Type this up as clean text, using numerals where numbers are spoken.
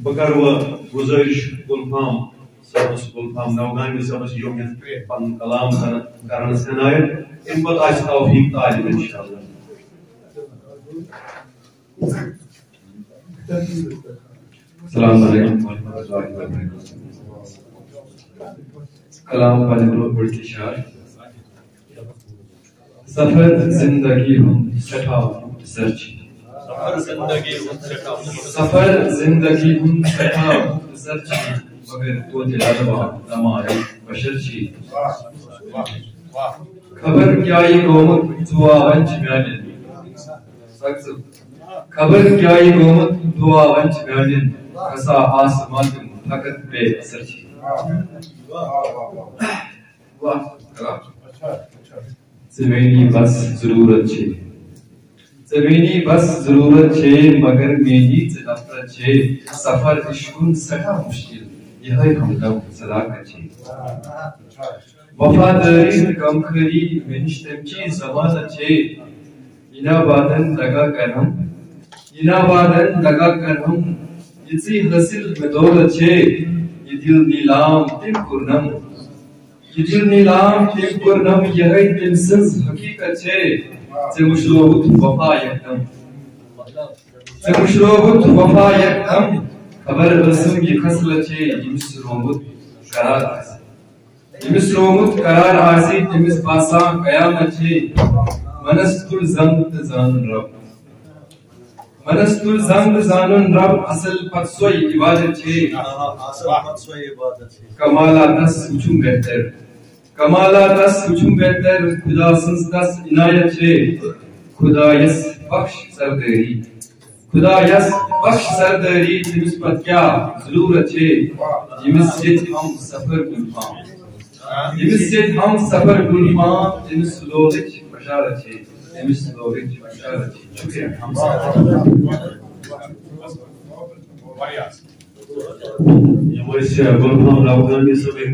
بکر و گزارش گلفام صبس گلفام نوگانی صبس یوم پن کلام کرن عنایت ان پتہ آسہِ توفیق طالب انشاءاللہ. السلام علیکم ورحمۃ اللہ وبرکاتہ. کلام پنہ بڑی شعر. سفر زندگی ہم سٹھا سرچ سفر زندگی ہم سٹھا سرچ مگر تو دلوا ہمارے بشر چھی خبر کیا یہ قومت دعا ونچ میانن خبر کیا یہ قومت دعا ونچ میانن کسا آسمان فقط بے اثر چھی. زمینی بس ضرورت چھے زمینی بس ضرورت چھے مگر مینی نفرت چھے سفر عشقن سٹھا مشکل یہ ہمدم صداقت چھے. وفاداری کم خری منش تمچی زمانت چھے اینا بادن لگا کر ہم یسی حاصل میں دولت چھے یہ دل نیلام تم کرنم یہ تم سنز حقیقت چھے سے مشروبت وفا یکدم خبر رسم یہ خصلت چھے یمس رومت قرار آسی تمس باسان قیامت چھے منستر زنگ زانن رب اصل پت سوئی عبادت چھے. کمالات دس وچھم بہتر خدا سنس دس عنایت چھے خدا یس بخش سرداری تمس پت کیا ضرورت چھے یمس سیت ہم سفر گلفام تمس لوگچ بشارت چھے. شکریہ. گلفام نوگانی صبح